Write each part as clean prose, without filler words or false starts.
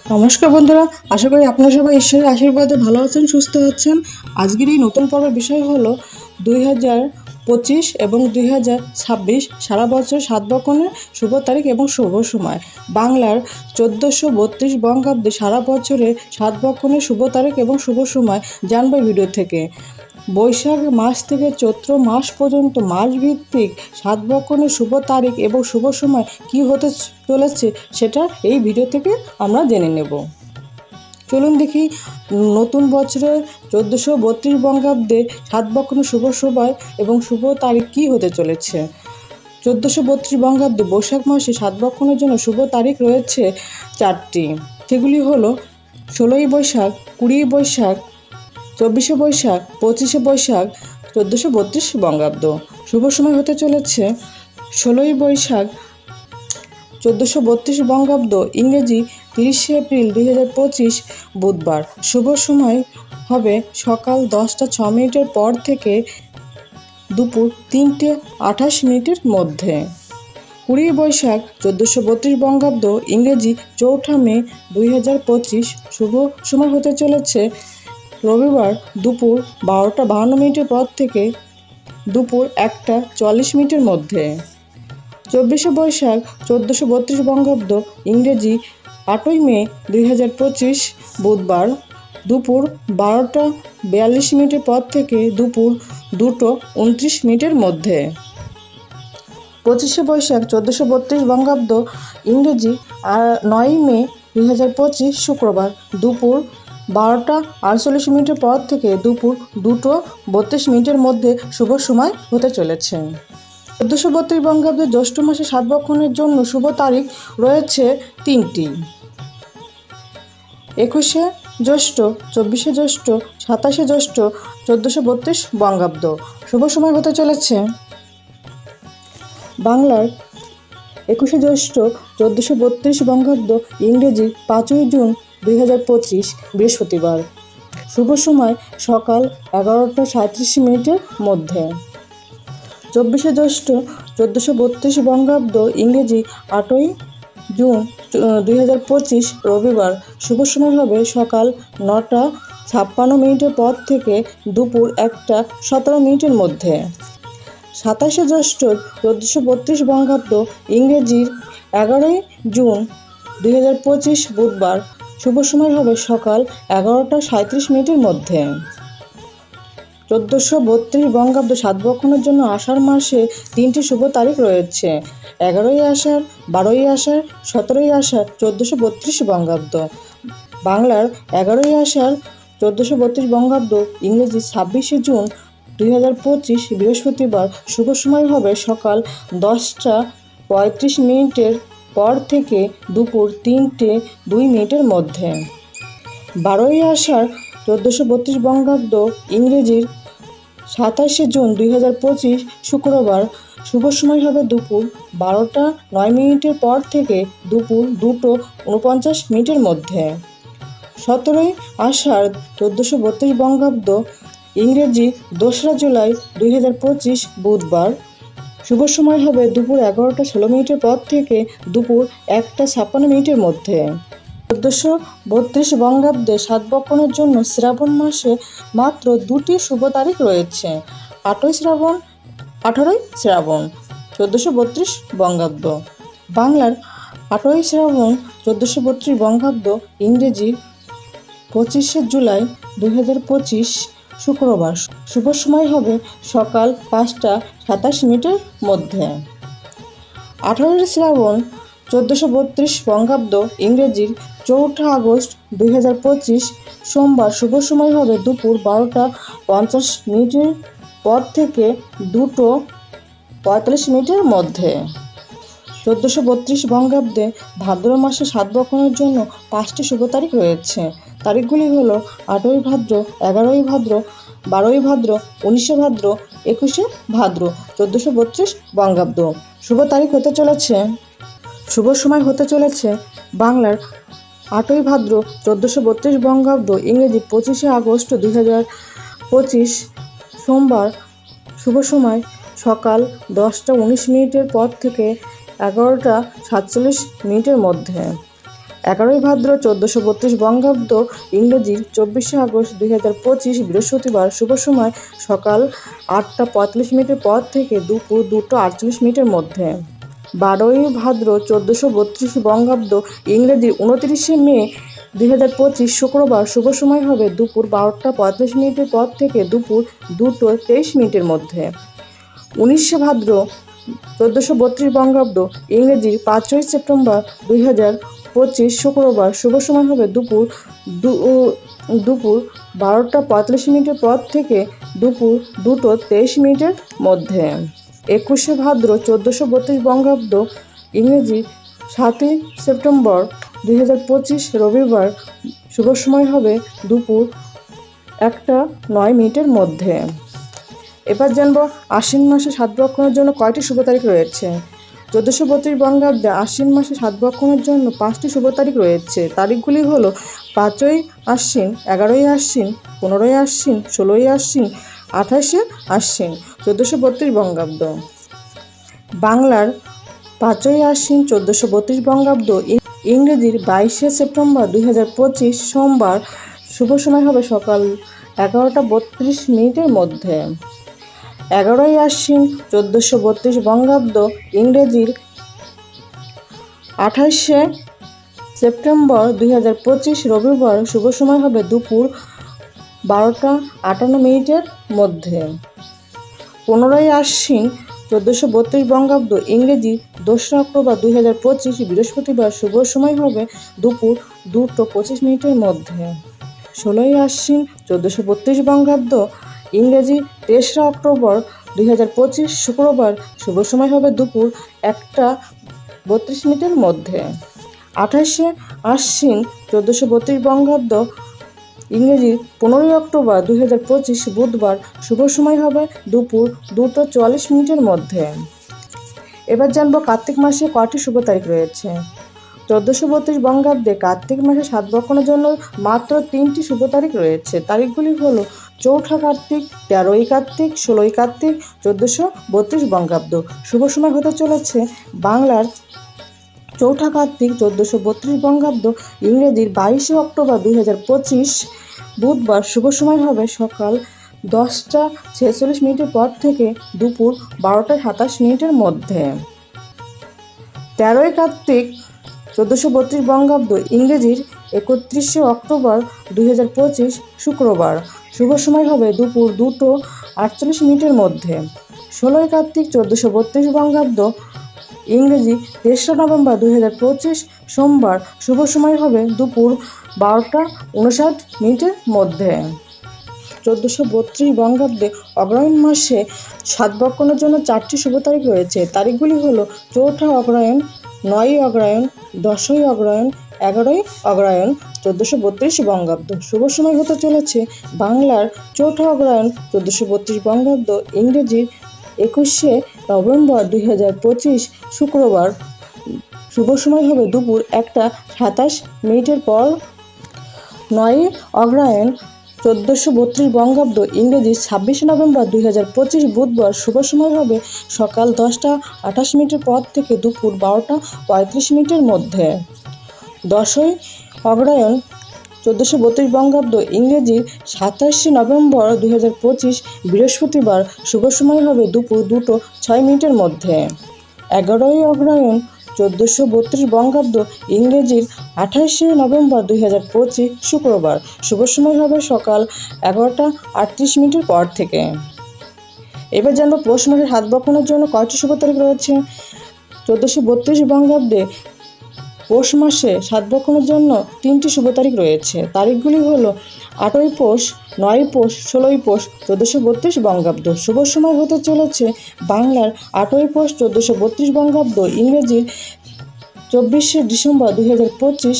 নমস্কার বন্ধুরা, আশা করি আপনারা সবাই ঈশ্বরের আশীর্বাদে ভালো আছেন, সুস্থ আছেন। আজকের এই নতুন পর্বের বিষয় হলো 2025 এবং 2026 সারা বছর সাত বকনের শুভ তারিখ এবং শুভ সময়। বাংলার 1432 বঙ্গাব্দে সারা বছরে সাত বকনের শুভ তারিখ এবং শুভ সময় জানবো ভিডিও থেকে। বৈশাখ মাস থেকে চৈত্র মাস পর্যন্ত মাসভিত্তিক সাত বকনের শুভ তারিখ এবং শুভ সময় কী হতে চলেছে সেটা এই ভিডিও থেকে আমরা জেনে নেব। চলুন দেখি নতুন বছরে 1432 বঙ্গাব্দে সাত বকনের শুভ সময় এবং শুভ তারিখ কী হতে চলেছে। 1432 বঙ্গাব্দে বৈশাখ মাসে সাত বকনের জন্য শুভ তারিখ রয়েছে চারটি। সেগুলি হলো 16ই বৈশাখ, 20 বৈশাখ, 24শে বৈশাখ, 25শে বৈশাখ 1432 বঙ্গাব্দ। শুভ সময় হতে চলেছে 16ই বৈশাখ 1432 বঙ্গাব্দ ইংরেজি 30শে এপ্রিল 2025 বুধবার। শুভ সময় হবে সকাল 10টা 6 মিনিটের পর থেকে দুপুর 3টে 28 মিনিটের মধ্যে। 20 বৈশাখ 1432 বঙ্গাব্দ ইংরেজি 4 মে 2025 শুভ সময় হতে চলেছে রবিবার দুপুর 12টা 52 মিনিটের পর থেকে দুপুর 1টা 44 মিনিটের মধ্যে। 24শে বৈশাখ 1432 বঙ্গাব্দ ইংরেজি 8ই মে 2025 বুধবার দুপুর 12টা 42 মিনিটের পর থেকে দুপুর 2টো 29 মিনিটের মধ্যে। 25শে বৈশাখ 1432 বঙ্গাব্দ ইংরেজি 9ই মে 2025 শুক্রবার দুপুর 12টা 48 মিনিটের পর থেকে দুপুর 2টো 32 মিনিটের মধ্যে শুভ সময় হতে চলেছে। 1432 বঙ্গাব্দে জ্যৈষ্ঠ মাসে সাত বকনের জন্য শুভ তারিখ রয়েছে তিনটি। 21শে জ্যৈষ্ঠ, 24শে জ্যৈষ্ঠ, 27শে জ্যৈষ্ঠ 1432 বঙ্গাব্দ। শুভ সময় হতে চলেছে বাংলার 21শে জ্যৈষ্ঠ 1432 বঙ্গাব্দ ইংরেজি 5ই জুন 2025 বৃহস্পতিবার। শুভ সময় সকাল 11টা 37 মিনিটের মধ্যে। 24শে জ্যৈষ্ঠ 1432 বঙ্গাব্দ ইংরেজি 8ই জুন 2025 রবিবার। শুভ সময় হবে সকাল 9টা 56 মিনিটের পর থেকে দুপুর 1টা 17 মিনিটের মধ্যে। 27শে জ্যৈষ্ঠ 1432 বঙ্গাব্দ ইংরেজির 11ই জুন 2025 বুধবার। শুভ সময় হবে সকাল 11টা 37 মিনিটের মধ্যে। 1432 বঙ্গাব্দ সাত বকনের জন্য আষাঢ় মাসে তিনটি শুভ তারিখ রয়েছে: 11ই আষাঢ়, 12ই আষাঢ়, 17ই আষাঢ় 1432 বঙ্গাব্দ। বাংলার 11ই আষাঢ় 1432 বঙ্গাব্দ ইংরেজি 26শে জুন 2025 বৃহস্পতিবার। শুভ সময় হবে সকাল 10টা 35 মিনিটের পর থেকে দুপুর 3টে 2 মিনিটের মধ্যে। 12ই আষাঢ় 1432 বঙ্গাব্দ ইংরেজির 27শে জুন 2025 শুক্রবার। শুভ সময় হবে দুপুর 12টা 9 মিনিটের পর থেকে দুপুর 2টো 49 মিনিটের মধ্যে। 17ই আষাঢ় 1432 বঙ্গাব্দ ইংরেজি 2রা জুলাই 2025 বুধবার। শুভ সময় হবে দুপুর 11টা 16 মিনিটের পর থেকে দুপুর 1টা 56 মিনিটের মধ্যে। 1432 বঙ্গাব্দে সাত বকনের জন্য শ্রাবণ মাসে মাত্র দুটি শুভ তারিখ রয়েছে: 8ই শ্রাবণ, 18ই শ্রাবণ 1432 বঙ্গাব্দ। বাংলার 8ই শ্রাবণ 1432 বঙ্গাব্দ ইংরেজি 25শে জুলাই 2025 শুক্রবার। শুভ সময় হবে সকাল 5টা 27 মিনিটের মধ্যে। 18ই শ্রাবণ 1432 বঙ্গাব্দ ইংরেজির 4 আগস্ট 2025 সোমবার। শুভ সময় হবে দুপুর 12টা 50 মিনিটের পর থেকে 2টো 45 মিনিটের মধ্যে। 1432 বঙ্গাব্দে ভাদ্র মাসে সাত বকনের জন্য 5টি শুভ তারিখ রয়েছে। তারিখগুলি হলো 8ই ভাদ্র, 11ই ভাদ্র, 12ই ভাদ্র, 19শে ভাদ্র, 21শে ভাদ্র 1432 বঙ্গাব্দ। শুভ তারিখ হতে চলেছে শুভ সময় হতে চলেছে বাংলার 8ই ভাদ্র 1432 বঙ্গাব্দ ইংরেজি 25শে আগস্ট 2025 সোমবার। শুভ সময় সকাল 10টা 19 মিনিটের পর থেকে 11টা 47 মিনিটের মধ্যে। 11ই ভাদ্র 1432 বঙ্গাব্দ, ইংরেজি 24শে আগস্ট 2025 বৃহস্পতিবার। শুভ সময় সকাল 8টা 45 মিনিটের পর থেকে দুপুর 2টা 48 মিনিটের মধ্যে। 12ই ভাদ্র 1432 বঙ্গাব্দ, ইংরেজি 29শে মে 2025 শুক্রবার। শুভ সময় হবে দুপুর 12টা 45 মিনিটের পর থেকে দুপুর 2টো 23 মিনিটের মধ্যে। 19শে ভাদ্র 1432 বঙ্গাব্দ, ইংরেজি 5ই সেপ্টেম্বর 2025 শুক্রবার। শুভ সময় হবে দুপুর 12টা 45 মিনিটের পর থেকে দুপুর 2টো 23 মিনিটের মধ্যে। 21শে ভাদ্র 1432 বঙ্গাব্দ, ইংরেজি 7ই সেপ্টেম্বর 2025 রবিবার। শুভ সময় হবে দুপুর 1টা 9 মিনিটের মধ্যে। এবার জানবো আশ্বিন মাসে সাতবক্ষণের জন্য কয়টি শুভ তারিখ রয়েছে। 1432 বঙ্গাব্দে আশ্বিন মাসে সাতবক্ষণের জন্য 5টি শুভ তারিখ রয়েছে। তারিখগুলি হলো 5ই আশ্বিন, 11ই আশ্বিন, 15ই আশ্বিন, 16ই আশ্বিন, 28শে আশ্বিন। 1432 বঙ্গাব্দ। বাংলার 5ই আশ্বিন 1432 বঙ্গাব্দ, ইংরেজির 22শে সেপ্টেম্বর 2025 সোমবার। শুভ সময় হবে সকাল 11টা 32 মিনিটের মধ্যে। 11ই আশ্বিন 1432 বঙ্গাব্দ, ইংরেজির 28শে সেপ্টেম্বর 2025 রবিবার। শুভ সময় হবে দুপুর 12টা 58 মিনিটের মধ্যে। 15ই আশ্বিন 1432 বঙ্গাব্দ, ইংরেজি 2রা অক্টোবর 2025 বৃহস্পতিবার। শুভ সময় হবে দুপুর 2টো 25 মিনিটের মধ্যে। 16ই আশ্বিন 1432 বঙ্গাব্দ, ইংরেজি 3রা অক্টোবর 2025 শুক্রবার। শুভ সময় হবে দুপুর 1টা 32 মিনিটের মধ্যে। 28শে আশ্বিন 1432 বঙ্গাব্দ, ইংরেজি 15ই অক্টোবর 2025 বুধবার। শুভ সময় হবে দুপুর 2টো 44 মিনিটের মধ্যে। এবার জানবো কার্তিক মাসে কয়টি শুভ তারিখ রয়েছে। 1432 বঙ্গাব্দে কার্তিক মাসে সাতবক্ষণের জন্য মাত্র 3টি শুভ তারিখ রয়েছে। তারিখগুলি হলো 4ঠা কার্তিক, 13ই কার্তিক, 16ই কার্তিক, 1432 বঙ্গাব্দ। শুভ সময় হতে চলেছে বাংলার 4ঠা কার্তিক 1432 বঙ্গাব্দ, ইংরেজির 22শে অক্টোবর 2025 বুধবার। শুভ সময় হবে সকাল 10টা 46 মিনিটের পর থেকে দুপুর 12টা 27 মিনিটের মধ্যে। 13ই কার্তিক 1432 বঙ্গাব্দ, ইংরেজির 31শে অক্টোবর 2025 শুক্রবার। শুভ সময় হবে দুপুর 2টো 48 মিনিটের মধ্যে। 16ই কার্তিক 1432 বঙ্গাব্দ, ইংরেজি 3রা নভেম্বর 2025 সোমবার। শুভ সময় হবে দুপুর 12টা 59 মিনিটের মধ্যে। 1432 বঙ্গাব্দে অগ্রহায়ণ মাসে সাতবক্ষণের জন্য 4টি শুভ তারিখ রয়েছে। তারিখগুলি হলো 4ঠা অগ্রহায়ণ, 9ই অগ্রহায়ণ, 10ই অগ্রহায়ণ, 11ই অগ্রহায়ণ 1432 বঙ্গাব্দ। শুভ সময় হতে চলেছে বাংলার 4ঠা অগ্রহায়ণ 1432 বঙ্গাব্দ, ইংরেজির 21শে নভেম্বর 2025 শুক্রবার। শুভ সময় হবে দুপুর 1টা 27 মিনিটের পর। 9ই অগ্রহায়ণ 1432 বঙ্গাব্দ, ইংরেজি 26শে নভেম্বর 2025 বুধবার। শুভ সময় হবে সকাল 10টা 28 মিনিটের পর থেকে দুপুর 12টা 35 মিনিটের মধ্যে। 10ই অগ্রহায়ণ 1432 বঙ্গাব্দ, ইংরেজি 27শে নভেম্বর 2025 বৃহস্পতিবার। শুভ সময় হবে দুপুর 2টো 6 মিনিটের মধ্যে। 11ই অগ্রহায়ণ 1432 বঙ্গাব্দ, ইংরেজির 28শে নভেম্বর 2025 শুক্রবার। শুভ সময় হবে সকাল 11টা 38 মিনিটের পর থেকে। এবার জানবো পৌষ মাসের সাতবক্ষণের জন্য কয়টি শুভ তারিখ রয়েছে। 1432 বঙ্গাব্দে পৌষ মাসে সাতবক্ষণের জন্য 3টি শুভ তারিখ রয়েছে। তারিখগুলি হলো 8ই পৌষ, 9ই পৌষ, 16ই পৌষ 1432 বঙ্গাব্দ। শুভ সময় হতে চলেছে বাংলার 8ই পৌষ 1432 বঙ্গাব্দ, ইংরেজির 24শে ডিসেম্বর 2025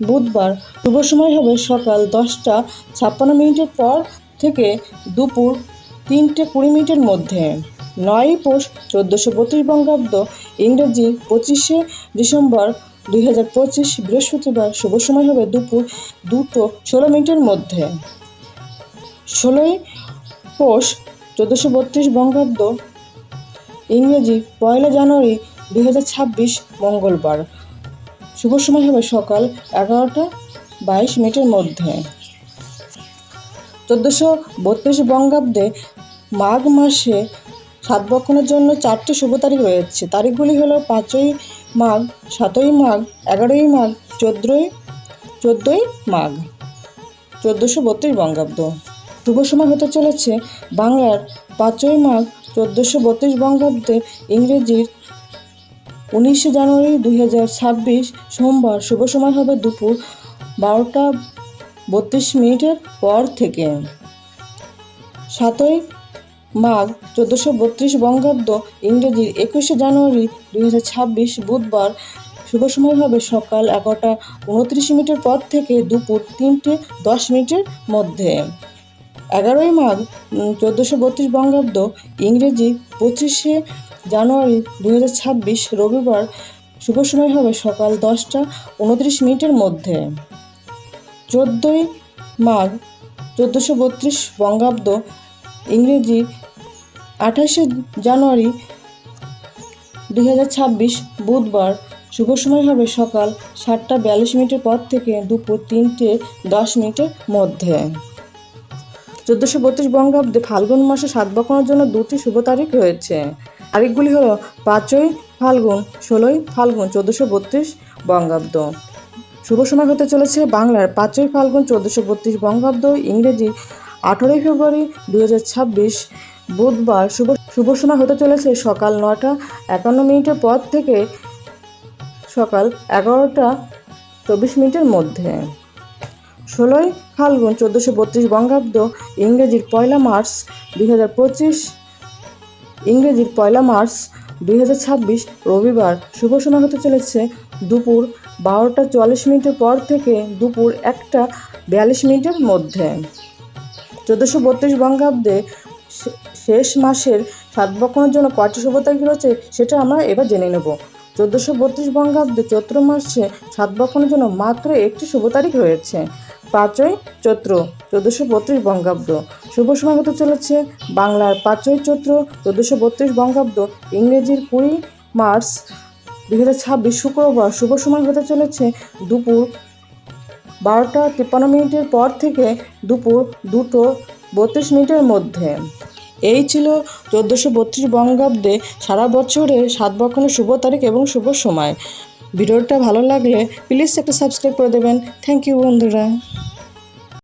বুধবার। শুভ সময় হবে সকাল 10টা 56 মিনিটের পর থেকে দুপুর 3টে 20 মিনিটের মধ্যে। 9ই পৌষ 1432 বঙ্গাব্দ, ইংরেজি 25শে ডিসেম্বর 2025 বৃহস্পতিবার। শুভ সময় হবে দুপুর 2টো 16 মিনিটের মধ্যে। 16ই পৌষ 1432 বঙ্গাব্দ, ইংরেজি 1 জানুয়ারি 2026 মঙ্গলবার। শুভ সময় হবে সকাল 11:22 মধ্যে। 1432 বঙ্গাব্দে মাঘ মাসে সাতবক্ষণের জন্য 4টি শুভ তারিখ রয়েছে। তারিখগুলি হলো 5ই মাঘ, 7ই মাঘ, 11ই মাঘ, 14ই মাঘ 1432 বঙ্গাব্দ। শুভ সময় হতে চলেছে বাংলার 5ই মাঘ 1432 বঙ্গাব্দে, ইংরেজির 19 জানুয়ারি 2026 সোমবার। শুভ সময় হবে দুপুর 12:32 পর থেকে। 7ই মাঘ 1432 বঙ্গাব্দ, ইংরেজির 21 জানুয়ারি 2026 বুধবার। শুভ সময় হবে সকাল 11:29 পর থেকে দুপুর 3:10 মধ্যে। 11ই মাঘ 1432 বঙ্গাব্দ, ইংরেজি 25 জানুয়ারি 2026 রবিবার। শুভ সময় হবে সকাল 10:29 মধ্যে। 14ই মাঘ 1432 বঙ্গাব্দ, ইংরেজি 28 জানুয়ারি 2026 বুধবার। শুভ সময় হবে সকাল 7:42 পর থেকে দুপুর 3:10 মধ্যে। 1432 বঙ্গাব্দে ফাল্গুন মাসে সাতবক্ষণের জন্য 2টি শুভ তারিখ রয়েছে। তারিখগুলি হলো 5ই ফাল্গুন, 16ই ফাল্গুন 1432 বঙ্গাব্দ। শুভ সময় হতে চলেছে বাংলার 5ই ফাল্গুন 1432 বঙ্গাব্দ, ইংরেজি 18ই ফেব্রুয়ারি 2026 বুধবার। শুভ সময় হতে চলেছে সকাল 9:51 পর থেকে সকাল 11:24 মধ্যে। 16ই ফাল্গুন 1432 বঙ্গাব্দ, ইংরেজির 1 মার্চ 2026 রবিবার। শুভ সময় হতে চলেছে দুপুর 12:44 পর থেকে দুপুর 1:42 মধ্যে। 1432 বঙ্গাব্দে শেষ মাসের সাতবক্ষণের জন্য কয়টি শুভ তারিখ রয়েছে সেটা আমরা এবার জেনে নেব। 1432 বঙ্গাব্দে চৈত্র মাসে সাতবক্ষণের জন্য মাত্র একটি শুভ তারিখ রয়েছে, 5ই চৈত্র 1432 বঙ্গাব্দ। শুভ সময় হতে চলেছে বাংলার 5ই চৈত্র 1432 বঙ্গাব্দ, ইংরেজির 20 মার্চ 2026 শুক্রবার। শুভ সময় হতে চলেছে দুপুর 12:53 পর থেকে দুপুর 2:32 মধ্যে। এই ছিল 1432 বঙ্গাব্দে সারা বছরে সাতবক্ষণের শুভ তারিখ এবং শুভ সময়। ভিডিওটা ভালো লাগলে প্লিজ একটা সাবস্ক্রাইব করে দেবেন। থ্যাংক ইউ বন্ধুরা।